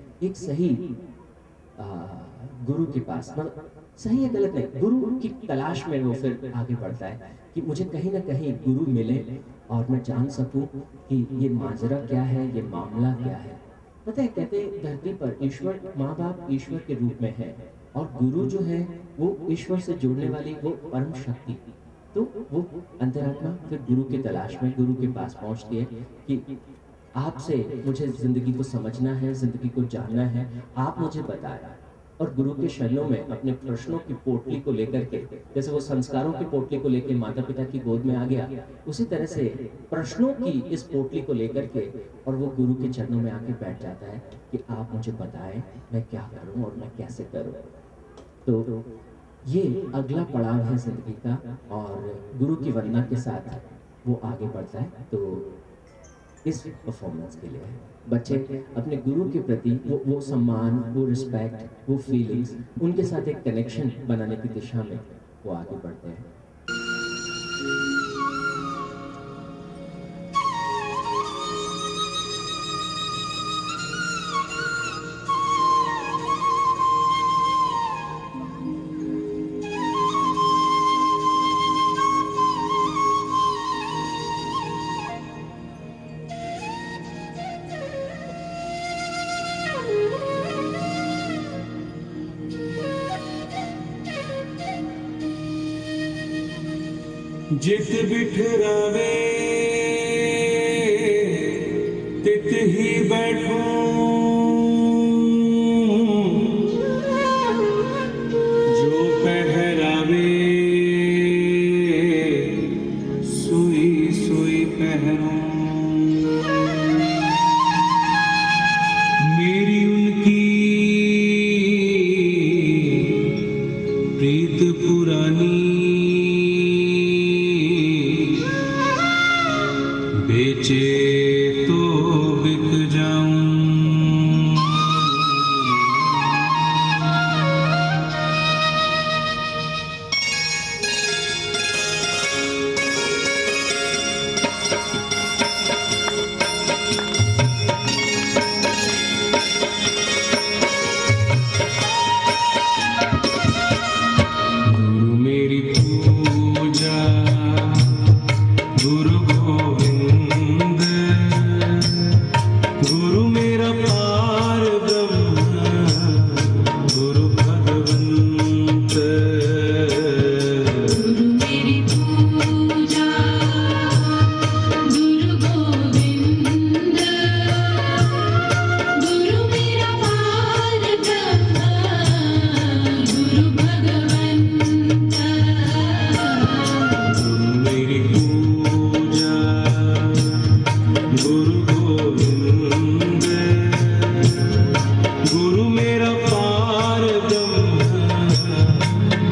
एक सही आ, गुरु के पास, मतलब सही है गलत नहीं, गुरु की तलाश में वो फिर आगे बढ़ता है कि मुझे कहीं ना कहीं गुरु मिले और मैं जान सकूं कि ये माजरा क्या है, ये मामला क्या है। पता है, कहते हैं धरती पर ईश्वर, माँ बाप ईश्वर के रूप में है, और गुरु जो है वो ईश्वर से जोड़ने वाली वो परम शक्ति। तो वो अंतरात्मा फिर गुरु की तलाश में गुरु के पास पहुंचती है कि आपसे मुझे ज़िंदगी को समझना है, ज़िंदगी को जानना है, आप मुझे बताएँ। और गुरु के शरणों में अपने प्रश्नों की पोटली को लेकर के, जैसे वो संस्कारों की पोटली को लेके माता-पिता की गोद में आ गया, उसी तरह से प्रश्नों की इस पोटली को लेकर के और वो गुरु के चरणों में आके बैठ जाता है कि आप मुझे बताएँ, मैं क्या करूँ और मैं कैसे करूँ? तो ये अगला पड़ाव है ज़िंदगी का, और गुरु की वंदना के साथ वो आगे बढ़ता है। तो इस परफॉर्मेंस के लिए बच्चे अपने गुरु के प्रति वो सम्मान, वो रिस्पेक्ट, वो फीलिंग्स, उनके साथ एक कनेक्शन बनाने की दिशा में वो आगे बढ़ते हैं। जित बिठरावे तित ही बैठूं, जो पहरावे सुई सुई पहनूं। मेरी उनकी प्रीत पुरानी, बेचे तो बिक जाऊं। गुरु मेरी पूजा, गुरु गोविंद, गुरु मेरा पार ब्रह्म, गुरु भगवंत। गुरु मेरी पूजा, गुरु गोविंद, गुरु मेरा पार ब्रह्म, गुरु भगवंत। गुरु मेरी पूजा, गुरु गोविंद, गुरु मेरा पार ब्रह्म,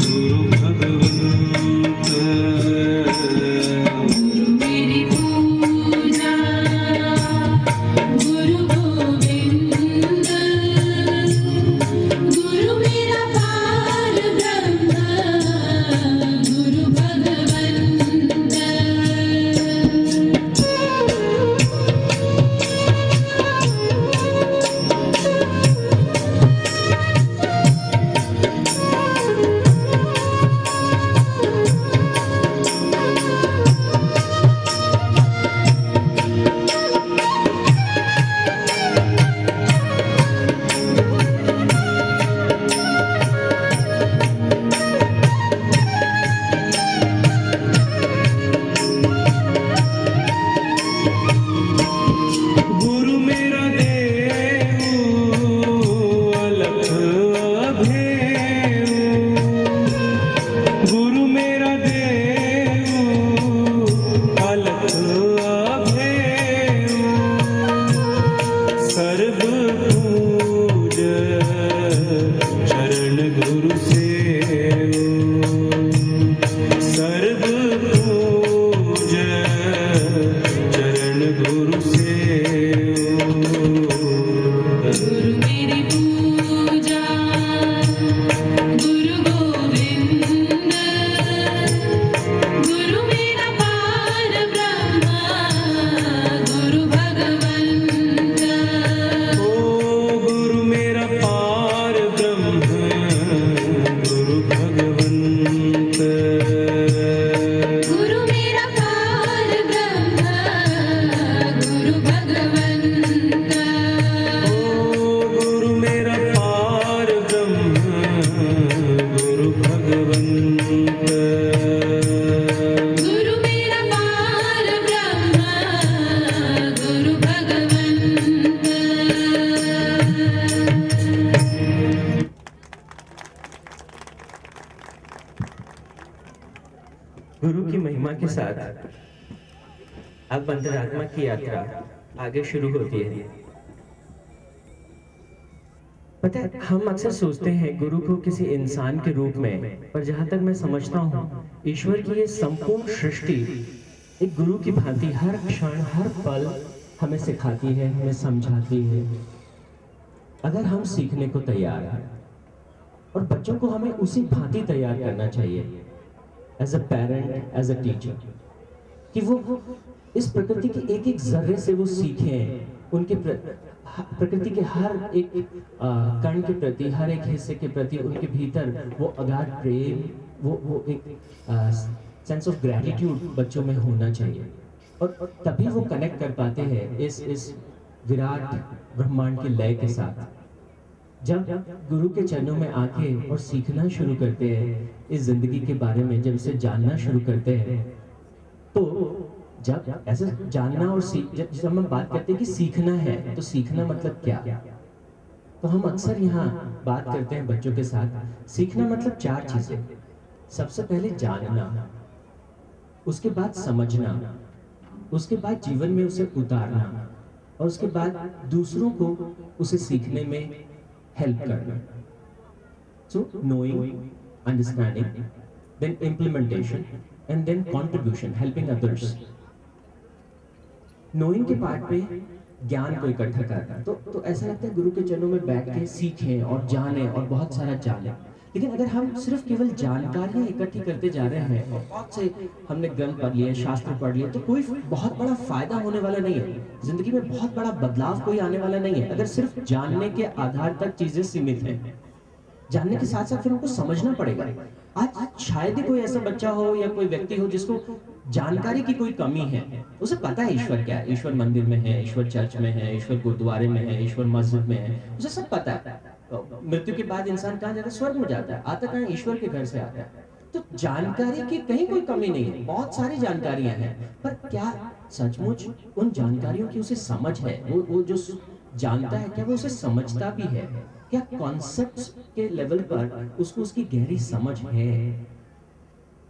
गुरु भगवंत। गुरु मेरी पूजा, गुरु गोविंद, गुरु मेरा पार ब्रह्म, गुरु भगवंत। गुरु मेरा देव अलख अभेव, गुरु मेरा देव अलख अभेव। सर्व पूज चरण गुरु सेव, सर्व पूज चरण गुरु सेव। गुरु मेरी पूजा, गुरु गोविंद, गुरु मेरा पार ब्रह्म, गुरु भगवंत। ओ गुरु महिमा के साथ अब अंतरात्मा की यात्रा आगे शुरू होती है। पता है, हम अक्सर सोचते हैं गुरु को किसी इंसान के रूप में, पर जहां तक मैं समझता हूँ ईश्वर की ये संपूर्ण सृष्टि एक गुरु की भांति हर क्षण हर पल हमें सिखाती है, हमें समझाती है, अगर हम सीखने को तैयार हैं। और बच्चों को हमें उसी भांति तैयार करना चाहिए, as a parent, as a teacher, कि वो इस प्रकृति के एक एक जर्रे से वो सीखें, उनके प्रकृति के हर एक कण के प्रति, हर एक हिस्से के प्रति उनके भीतर वो अगाध प्रेम, वो एक सेंस ऑफ ग्रेटिट्यूड बच्चों में होना चाहिए। और तभी वो कनेक्ट कर पाते हैं इस विराट ब्रह्मांड के लय के साथ। जब गुरु के चरणों में आके और सीखना शुरू करते हैं इस जिंदगी के बारे में, जब इसे जानना शुरू करते हैं, तो जब ऐसे जानना और जब हम बात करते हैं कि सीखना है, तो सीखना मतलब क्या? तो हम अक्सर यहाँ बात करते हैं बच्चों के साथ, सीखना मतलब 4 चीजें। सबसे पहले जानना, उसके बाद समझना, उसके बाद जीवन में उसे उतारना, और उसके बाद दूसरों को उसे सीखने में हेल्प करना। So knowing, understanding, then implementation, and then contribution, helping others. Knowing के पार्ट पे ज्ञान को इकट्ठा करना, तो ऐसा लगता है गुरु के चरणों में बैठ के सीखें और जानें और बहुत सारा जानें। लेकिन अगर हम सिर्फ केवल जानकारियां इकट्ठी करते जा रहे हैं और बहुत से हमने ग्रंथ पढ़ लिए, शास्त्र पढ़ लिए, तो कोई बहुत बड़ा फायदा होने वाला नहीं है। जिंदगी में बहुत बड़ा बदलाव कोई आने वाला नहीं है अगर सिर्फ जानने के आधार तक चीजें सीमित हैं। जानने के साथ साथ फिर उनको समझना पड़ेगा। आज शायद ही कोई ऐसा बच्चा हो या कोई व्यक्ति हो जिसको जानकारी की कोई कमी है। उसे पता है ईश्वर क्या है, ईश्वर मंदिर में है, ईश्वर चर्च में है, ईश्वर गुरुद्वारे में है, ईश्वर मस्जिद में है, उसे सब पता है। मृत्यु के बाद इंसान कहाँ जाता है? स्वर्ग में जाता है। आता कहाँ? ईश्वर के घर से आता है। तो जानकारी की कहीं कोई कमी नहीं है, बहुत सारी जानकारियां हैं, पर क्या सचमुच उन जानकारियों की उसे समझ है? वो जो जानता है क्या वो उसे समझता भी है? क्या कॉन्सेप्ट्स के लेवल पर उसको उसकी गहरी समझ है?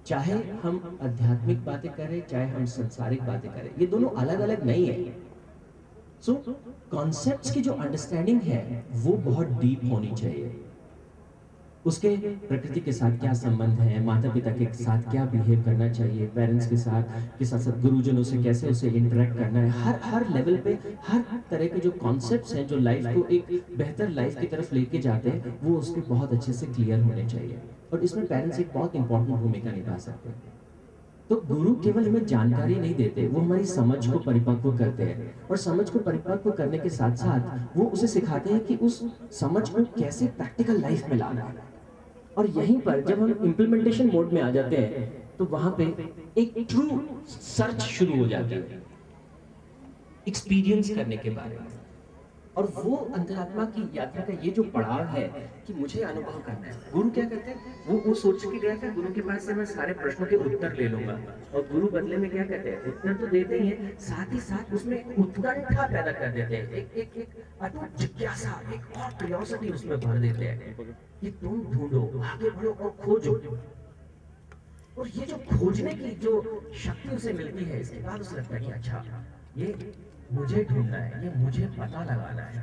चाहे हम आध्यात्मिक बातें करें, चाहे हम सांसारिक बातें करें, ये दोनों अलग अलग नहीं है। सो कॉन्सेप्ट्स की जो अंडरस्टैंडिंग है वो बहुत डीप होनी चाहिए। उसके प्रकृति के साथ क्या संबंध है, माता पिता के साथ क्या बिहेव करना चाहिए, पेरेंट्स के साथ गुरुजनों से कैसे उसे इंटरेक्ट करना है, हर लेवल पे हर तरह के जो कॉन्सेप्ट्स हैं जो लाइफ को एक बेहतर लाइफ की तरफ लेके जाते हैं, वो उसके बहुत अच्छे से क्लियर होने चाहिए। और इसमें पेरेंट्स एक बहुत इंपॉर्टेंट भूमिका निभा सकते हैं। तो गुरु केवल हमें जानकारी नहीं देते, वो हमारी समझ को परिपक्व करते हैं, और समझ को परिपक्व करने के साथ साथ वो उसे सिखाते हैं कि उस समझ को कैसे प्रैक्टिकल लाइफ में लाना है। और यहीं पर जब हम इम्प्लीमेंटेशन मोड में आ जाते हैं, तो वहां पे एक ट्रू सर्च शुरू हो जाती है एक्सपीरियंस करने के बारे में। और वो अंतरात्मा की यात्रा का ये जो पड़ाव है कि मुझे अनुभव करना है। गुरु क्या करते हैं? वो सोच के गया था गुरु के पास से मैं सारे प्रश्नों के उत्तर ले लूंगा, और गुरु बदले में क्या कहते हैं? उत्तर तो देते ही हैं, साथ ही साथ उसमें उत्कंठा पैदा कर देते हैं, एक अटूट जिज्ञासा, एक और क्यूरियोसिटी उसमें भर देते हैं कि तुम ढूंढो, आगे बढ़ो और खोजो। और ये जो खोजने की जो शक्ति उसे मिलती है, इसके बाद उसे लगता है कि अच्छा, ये मुझे ढूंढना है, ये मुझे पता लगाना है।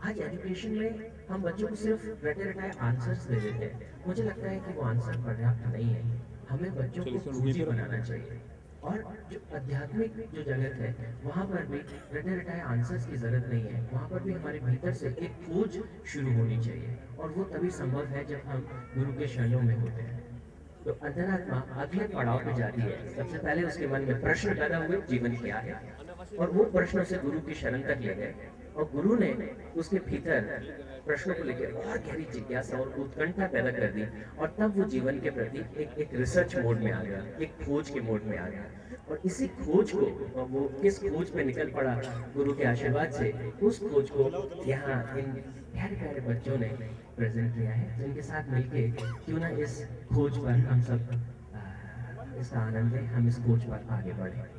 आज एजुकेशन में हम बच्चों को सिर्फ रटे रटाए आंसर्स दे देते हैं। मुझे लगता है कि वो आंसर पर्याप्त नहीं है। हमें बच्चों को खोजी बनाना चाहिए। और जो आध्यात्मिक जो जगत है, वहाँ पर भी रटे रटाए आंसर्स की जरूरत नहीं है। वहाँ पर भी हमारे भीतर से एक खोज शुरू होनी चाहिए, और वो तभी संभव है जब हम गुरु के शरणों में होते हैं। तो अंतरात्मा अगले पड़ाव पे जाती है। सबसे पहले उसके मन में प्रश्न पैदा हुए, जीवन क्या है, और वो प्रश्न से गुरु की शरण तक ले गए, और गुरु ने उसके भीतर प्रश्नों को लेकर और गहरी जिज्ञासा और उत्कंठा पैदा कर दी, और तब वो जीवन के प्रति एक रिसर्च मोड में आ गया, एक खोज के मोड में आ गया। और इसी खोज को, और वो किस खोज पे निकल पड़ा गुरु के आशीर्वाद से, उस खोज को यहाँ इन प्यारे प्यारे बच्चों ने प्रेजेंट किया है। जिनके साथ मिलके क्यों ना इस खोज पर हम सब इसका आनंद लें, हम इस खोज पर आगे बढ़े।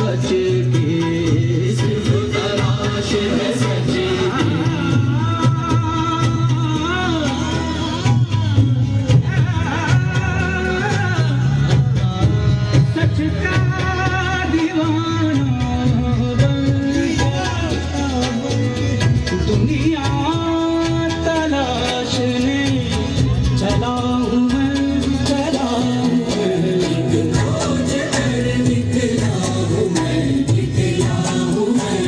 सच की, सिर्फ तलाश है सच की। सच का दीवाना बन दुनिया तलाशने चला हूँ मैं, चला हूँ मैं। खोज कर निकला हूँ मैं, निकला हूँ मैं।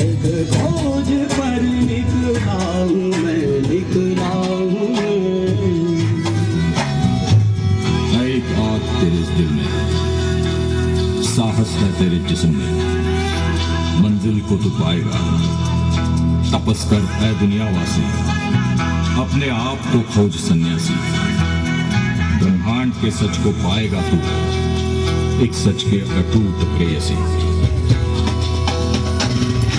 एक खोज पर निकला हूँ मैं, निकला हूँ मैं। एक आग तेरे इस दिल में, साहस है तेरे जिस्म में, मंजिल को तू पाएगा। तपस कर ऐ दुनियावासी, अपने आप को खोज सन्यासी। ब्रह्मांड के सच को पाएगा तू, एक सच के अटूट प्रेयसी।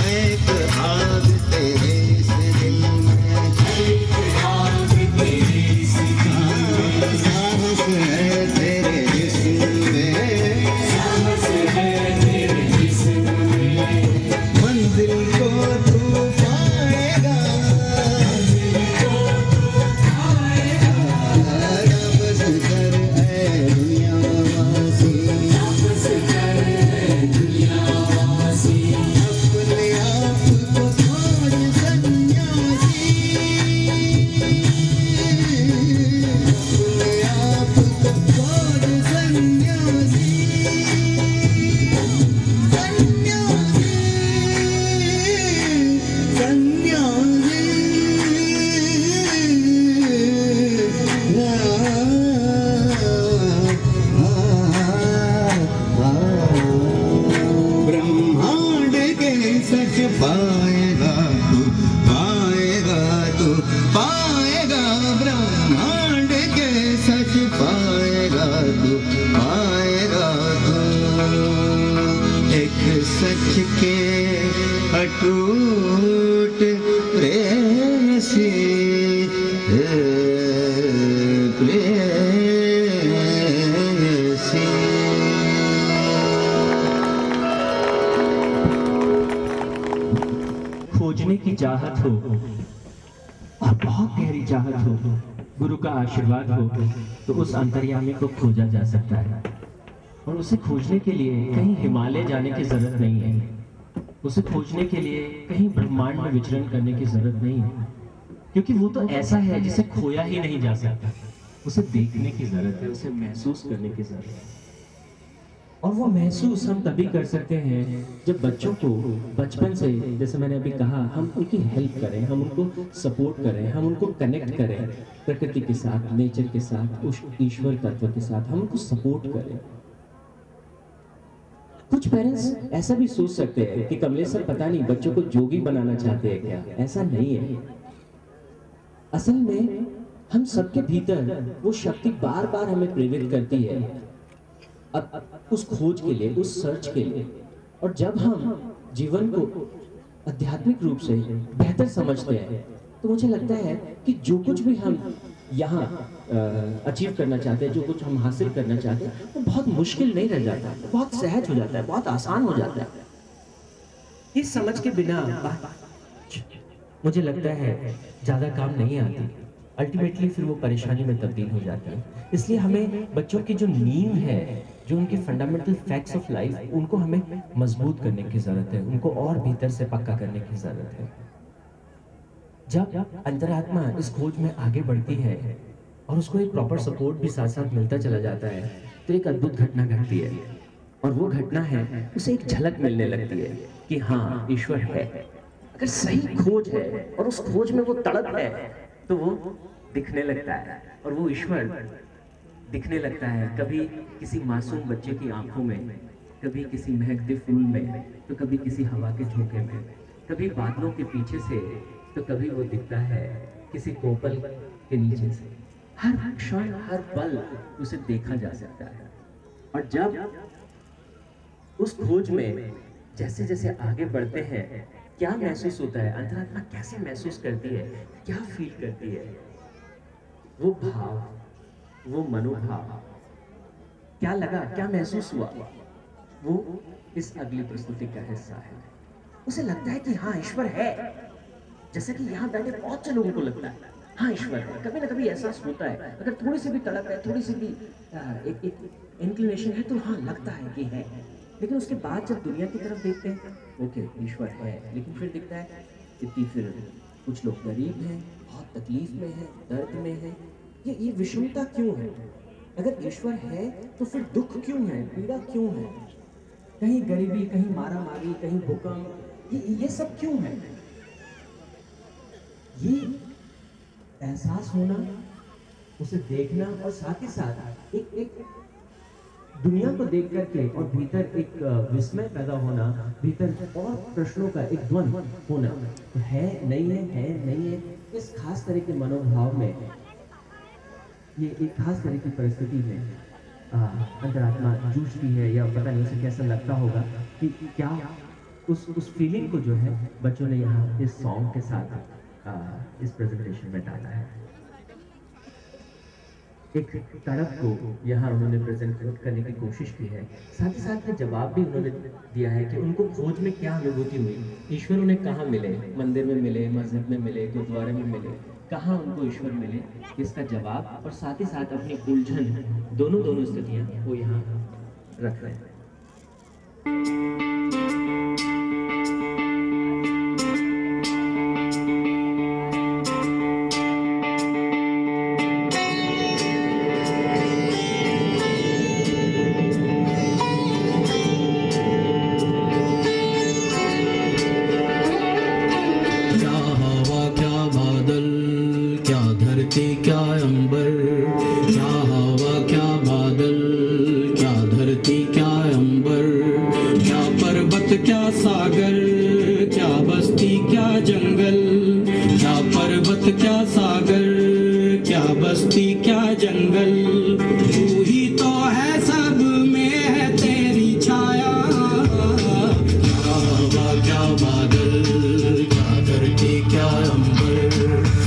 एक आग तेरे इस दिल में, एक आग तेरे इस दिल में, साहस है तेरे जिस्म में, साहस है तेरे जिस्म में। मंजिल को तू पाएगा, मंजिल को तू पाएगा। तपस कर ऐ दुनियावासी, तपस कर ऐ दुनियावासी। अपने आप को खोज सन्यासी, अपने आप को खोज सन्यासी, ब्रह्मांड के सच पाएगा तू, पाएगा तू, पाएगा। ब्रह्मांड के सच पाएगा तू, पाएगा तू। एक सच के अटूट प्रेयसी, प्रेयसी। खोजने की चाहत हो और बहुत गहरी चाहत हो, गुरु का आशीर्वाद हो, तो उस अंतर्यामी को खोजा जा सकता है। और उसे खोजने के लिए कहीं हिमालय जाने की जरूरत नहीं है, उसे खोजने के लिए कहीं ब्रह्मांड में विचरण करने की जरूरत नहीं है, क्योंकि वो तो ऐसा है जिसे खोया ही नहीं जा सकता। उसे देखने की जरूरत है, उसे महसूस करने की जरूरत है। और वो महसूस हम तभी कर सकते हैं जब बच्चों को बचपन से, जैसे मैंने अभी कहा, हम उनकी हेल्प करें, हम उनको सपोर्ट करें, हम उनको कनेक्ट करें प्रकृति के साथ, नेचर के साथ, उस ईश्वर तत्व के साथ, हम उनको सपोर्ट करें। कुछ पेरेंट्स ऐसा भी सोच सकते हैं कि कमलेश सर पता नहीं बच्चों को जोगी बनाना चाहते हैं क्या। ऐसा नहीं है। असल में हम सबके भीतर वो शक्ति बार बार हमें प्रेरित करती है अब उस खोज के लिए, उस सर्च के लिए। और जब हम जीवन को आध्यात्मिक रूप से बेहतर समझते हैं तो मुझे लगता है कि जो कुछ भी हम यहाँ अचीव करना चाहते हैं, जो कुछ हम हासिल करना चाहते हैं, वो बहुत मुश्किल नहीं रह जाता, बहुत सहज हो जाता है, बहुत आसान हो जाता है। इस समझ के बिना मुझे लगता है ज़्यादा काम नहीं आती। अल्टीमेटली फिर वो परेशानी में तब्दील हो जाती है। इसलिए हमें बच्चों की जो नींव है, जो उनके फंडामेंटल फैक्ट्स ऑफ लाइफ, उनको हमें मजबूत करने की ज़रूरत है, उनको और भीतर से पक्का करने की ज़रूरत है। जब अंतरात्मा इस खोज में आगे बढ़ती है और उसको एक प्रॉपर सपोर्ट भी साथ साथ मिलता चला जाता है, तो एक अद्भुत घटना घटती है। और वो घटना है, उसे एक झलक मिलने लगती है कि हाँ, ईश्वर है। अगर सही खोज है और उस खोज में वो तड़प है, तो वो दिखने लगता है, और वो ईश्वर दिखने लगता है। कभी किसी मासूम बच्चे की आंखों में, कभी किसी महकते फूल में, तो कभी किसी हवा के झोंके में, कभी बादलों के पीछे से, तो कभी वो दिखता है किसी कोपल के नीचे से। हर क्षण, हर पल उसे देखा जा सकता है। और जब उस खोज में जैसे जैसे आगे बढ़ते हैं, क्या महसूस होता है, अंतरात्मा कैसे महसूस करती है, क्या फील करती है, वो भाव, वो मनोभाव क्या लगा, क्या महसूस हुआ, वो इस अगली प्रस्तुति का हिस्सा है। उसे लगता है कि हाँ ईश्वर है, जैसा कि यहाँ बैठे बहुत से लोगों को लगता है हाँ ईश्वर है। कभी ना कभी एहसास होता है, अगर थोड़ी सी भी तड़प है, थोड़ी सी भी एक इंक्लिनेशन है तो हाँ लगता है कि है। लेकिन उसके बाद जब दुनिया की तरफ देखते हैं, ओके ईश्वर है, लेकिन फिर दिखता है इतनी, फिर कुछ लोग गरीब हैं, बहुत तकलीफ में है, दर्द में है। ये विषमता क्यों है? अगर ईश्वर है तो फिर दुख क्यों है, पीड़ा क्यों है? कहीं गरीबी, कहीं मारा मारी, कहीं भूकंप, ये सब क्यों है? ये एहसास होना, उसे देखना और साथ ही साथ एक दुनिया को देख करके और भीतर एक विस्मय पैदा होना, भीतर और प्रश्नों का एक द्वंद्व होना, तो है नहीं है नहीं है, इस खास तरह के मनोभाव में, ये एक खास तरह की परिस्थिति में अंतरात्मा जूझती है, या पता नहीं उसे कैसा लगता होगा कि क्या उस फीलिंग को जो है बच्चों ने यहाँ इस सॉन्ग के साथ इस प्रेजेंटेशन में डाला है। एक तड़प को यहाँ उन्होंने प्रेजेंट करने की कोशिश की है, साथ ही साथ में जवाब भी उन्होंने दिया है कि उनको खोज में क्या अनुभूति हुई, ईश्वर उन्हें कहाँ मिले, मंदिर में मिले, मस्जिद में मिले, गुरुद्वारे में मिले, कहाँ उनको ईश्वर मिले, इसका जवाब और साथ ही साथ अपनी उलझन, दोनों स्थितियाँ वो यहाँ रख रहे हैं। क्या अंबर, क्या हवा क्या बादल, क्या धरती क्या अंबर, क्या पर्वत क्या सागर, क्या बस्ती क्या जंगल, क्या पर्वत क्या सागर, क्या बस्ती क्या जंगल, तू ही तो है सब में है तेरी छाया। क्या हवा क्या बादल, क्या धरती क्या अंबर,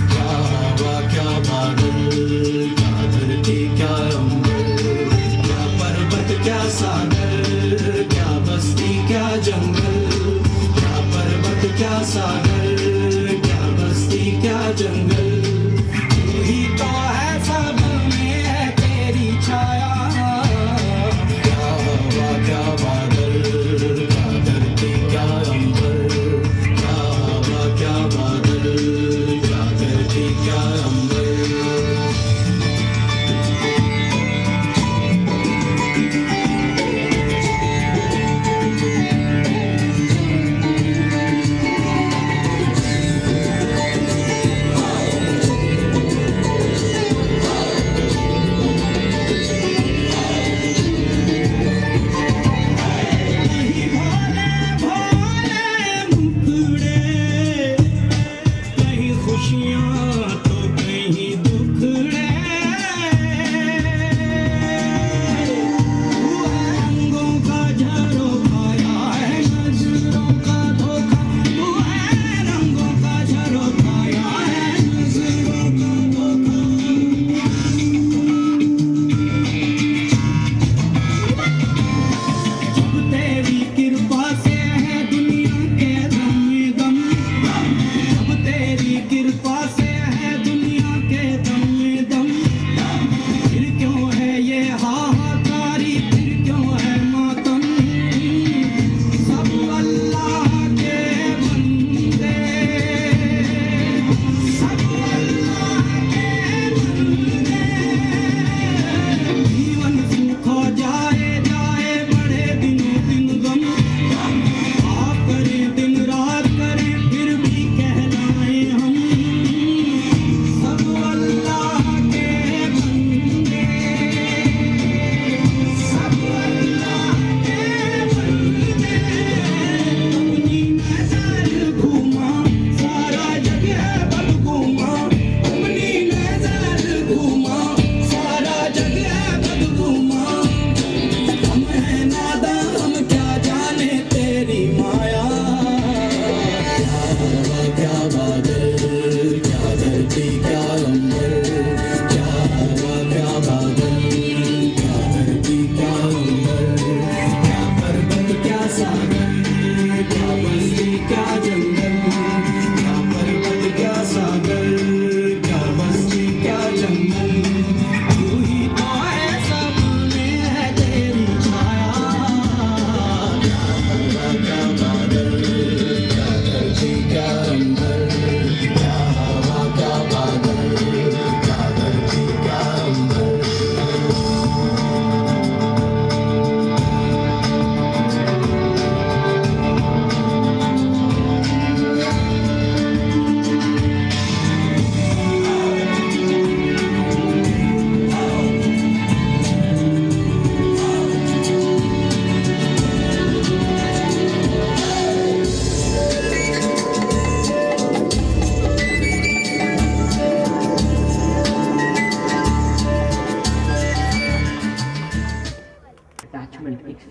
क्या हवा क्या बादल, क्या धरती क्या अंबर, क्या पर्वत क्या सागर, क्या बस्ती क्या जंगल, क्या पर्वत क्या सागर, क्या बस्ती क्या जंगल, तू ही तो है सब में है तेरी छाया। क्या हवा क्या बादल, क्या धरती क्या अंबर, क्या हवा क्या बादल, क्या धरती क्या अंबर।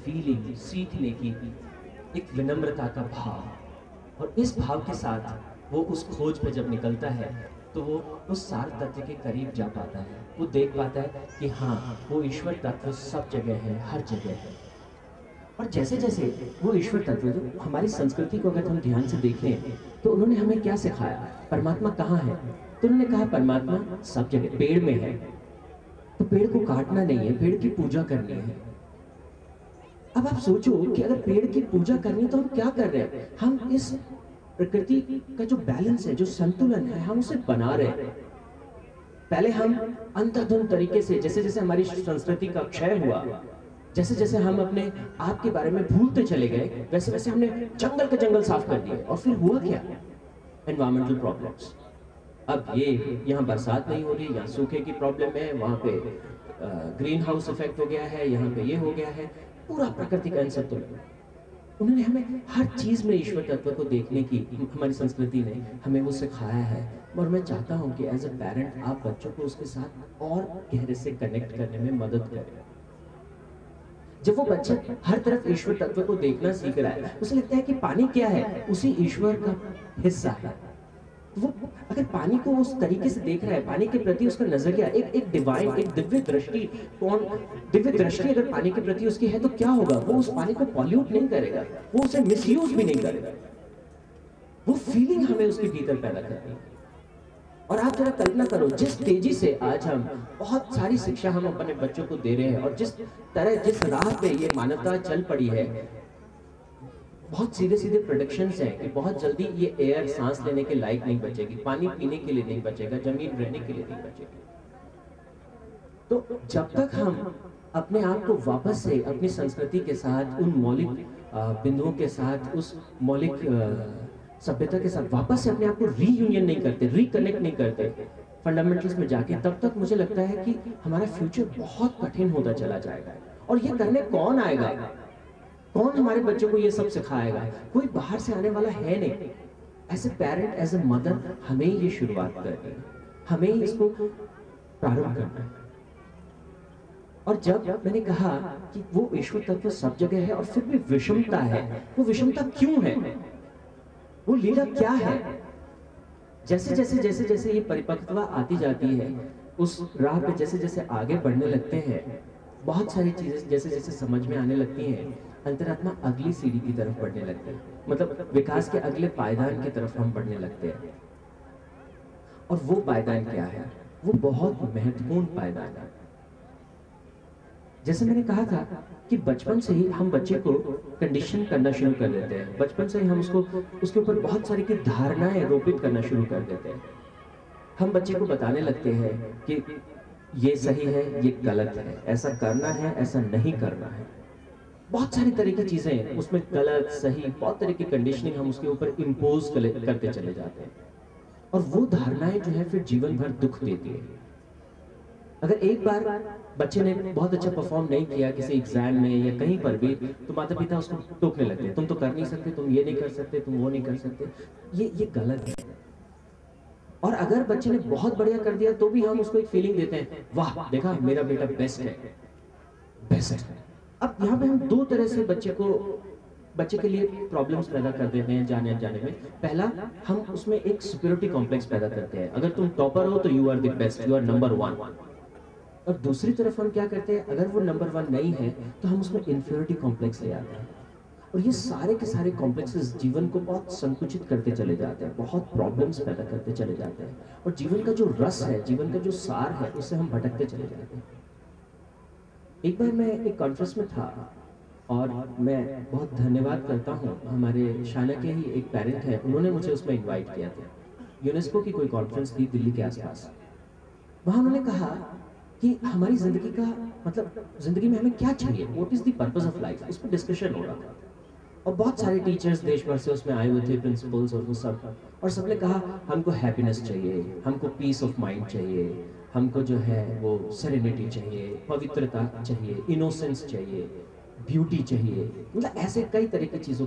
फीलिंग, सीखने की, एक विनम्रता का भाव, और इस भाव के साथ वो उस खोज पे जब निकलता है तो वो उस सार तत्व के करीब जा पाता है। वो देख पाता है कि हाँ, वो ईश्वर तत्व सब जगह है, हर जगह है। और जैसे जैसे वो ईश्वर तत्व, जो हमारी संस्कृति को अगर हम ध्यान से देखें तो उन्होंने हमें क्या सिखाया, परमात्मा कहाँ है? तो उन्होंने कहा परमात्मा सब जगह, पेड़ में है। तो पेड़ को काटना नहीं है, पेड़ की पूजा करनी है। अब आप सोचो कि अगर पेड़ की पूजा करनी है तो हम क्या कर रहे हैं? हम इस प्रकृति का जो बैलेंस है, जो संतुलन है, हम उसे बना रहे हैं। पहले हम अंधाधुंध तरीके से, जैसे जैसे हमारी संस्कृति का क्षय हुआ, जैसे जैसे हम अपने आप के बारे में भूलते चले गए, वैसे वैसे हमने जंगल के जंगल साफ कर दिए। और फिर हुआ क्या? Environmental problems. अब ये यहाँ बरसात नहीं हो रही, यहाँ सूखे की प्रॉब्लम है, वहाँ पे ग्रीन हाउस इफेक्ट हो गया है, यहाँ पे ये हो गया है, पूरा प्राकृतिक असंतुलन। उन्होंने हमें हर चीज में ईश्वर तत्व को देखने की, हमारी संस्कृति ने हमें वो सिखाया है। और मैं चाहता हूँ कि एज अ पेरेंट आप बच्चों को उसके साथ और गहरे से कनेक्ट करने में मदद करें। जब वो बच्चा हर तरफ ईश्वर तत्व को देखना सीख रहा है, उसे लगता है कि पानी क्या है, उसी ईश्वर का हिस्सा है। वो अगर पानी को उस तरीके से देख रहा है, पानी के प्रति उसका नजरिया, एक डिवाइन, एक दिव्य दृष्टि, दिव्य दृष्टि अगर पानी के प्रति उसकी है तो क्या होगा? वो उस पानी को पॉल्यूट नहीं करेगा, वो उसे मिसयूज भी नहीं करेगा। वो फीलिंग हमें उसके भीतर पैदा करनी है। और आप जरा कल्पना करो, जिस तेजी से आज हम बहुत सारी शिक्षा हम अपने बच्चों को दे रहे हैं, और जिस तरह, जिस राह पे ये मानवता चल पड़ी है, बहुत सीधे सीधे प्रोडक्शंस हैं कि बहुत जल्दी ये एयर सांस लेने के लायक नहीं बचेगी, पानी पीने के लिए नहीं बचेगा, जमीन रहने के लिए नहीं बचेगी। तो जब तक हम अपने आप को वापस से अपनी संस्कृति के साथ, उन मौलिक बिंदुओं के साथ, उस मौलिक सभ्यता के साथ वापस से अपने आप को रीयूनियन नहीं करते, रिकनेक्ट नहीं करते फंडामेंटल्स में जाके, तब तक मुझे लगता है कि हमारा फ्यूचर बहुत कठिन होता चला जाएगा। और ये करने कौन आएगा? कौन हमारे बच्चों को ये सब सिखाएगा? कोई बाहर से आने वाला है नहीं। As a parent, as a mother, हमें ये शुरुआत करनी है, हमें इसको प्रारंभ करना है। और जब मैंने कहा कि वो ईश्वर तत्व सब जगह है और फिर भी विषमता है, वो विषमता क्यों है? वो लीला क्या है? जैसे जैसे जैसे जैसे ये परिपक्वता आती जाती है, उस राह पे जैसे जैसे आगे बढ़ने लगते हैं, बहुत सारी चीजें जैसे जैसे समझ में आने लगती हैं, अंतरात्मा अगली सीढ़ी की तरफ बढ़ने लगते हैं, मतलब विकास के अगले पायदान की तरफ हम बढ़ने लगते हैं। और वो पायदान क्या है? वो बहुत महत्वपूर्ण पायदान है। जैसे मैंने कहा था कि बचपन से ही हम बच्चे को कंडीशन करना शुरू कर देते हैं, बचपन से ही हम उसके ऊपर बहुत सारी की धारणाएं रोपित करना शुरू कर देते हैं। हम बच्चे को बताने लगते हैं कि ये सही है, ये गलत है, ऐसा करना है, ऐसा नहीं करना है। बहुत सारी तरह की चीजें उसमें, गलत सही, बहुत तरह की कंडीशनिंग हम उसके ऊपर इम्पोज करते चले जाते हैं। और वो धारणाएं जो है फिर जीवन भर दुख देती है। अगर एक बार बच्चे ने बहुत अच्छा परफॉर्म नहीं किया किसी एग्जाम में या कहीं पर भी, तो माता पिता उसको टोकने लगते हैं, तुम तो कर नहीं सकते, तुम ये नहीं कर सकते, तुम वो नहीं कर सकते। ये गलत है। और अगर बच्चे ने बहुत बढ़िया कर दिया तो भी हम उसको एक फीलिंग देते हैं, वाह देखा मेरा बेटा बेस्ट है, बेस्ट है। अब यहाँ पे हम दो तरह से बच्चे के लिए प्रॉब्लम्स पैदा कर देते हैं जाने अनजाने में। पहला, हम उसमें एक सुपीरियरिटी कॉम्प्लेक्स पैदा करते हैं, अगर तुम टॉपर हो तो you are the best, you are number 1। और दूसरी तरफ हम क्या करते हैं, अगर वो नंबर 1 नहीं है तो हम उसमें इंफीरियरिटी कॉम्प्लेक्स ले आते हैं। और ये सारे के सारे कॉम्प्लेक्सेस जीवन को बहुत संकुचित करते चले जाते हैं, बहुत प्रॉब्लम्स पैदा करते चले जाते हैं, और जीवन का जो रस है, जीवन का जो सार है, उससे हम भटकते चले जाते हैं। एक बार मैं एक कॉन्फ्रेंस में था, और मैं बहुत धन्यवाद करता हूँ, हमारे शाना के ही एक पेरेंट हैं, उन्होंने मुझे उसमें इन्वाइट किया था। यूनेस्को की कोई कॉन्फ्रेंस थी दिल्ली के आसपास। वहाँ उन्होंने कहा कि हमारी जिंदगी का मतलब, जिंदगी में हमें क्या चाहिए, what is the purpose of life, इस पर डिस्कशन हो रहा था। और बहुत सारे टीचर्स देश भर से उसमें आए हुए थे, प्रिंसिपल्स और वो सब, और सबने कहा हमको हैप्पीनेस चाहिए, हमको पीस ऑफ माइंड चाहिए, हमको जो है वो सेरेनिटी चाहिए, पवित्रता चाहिए, इनोसेंस चाहिए, ब्यूटी चाहिए, मतलब ऐसे कई तरह की चीज़ों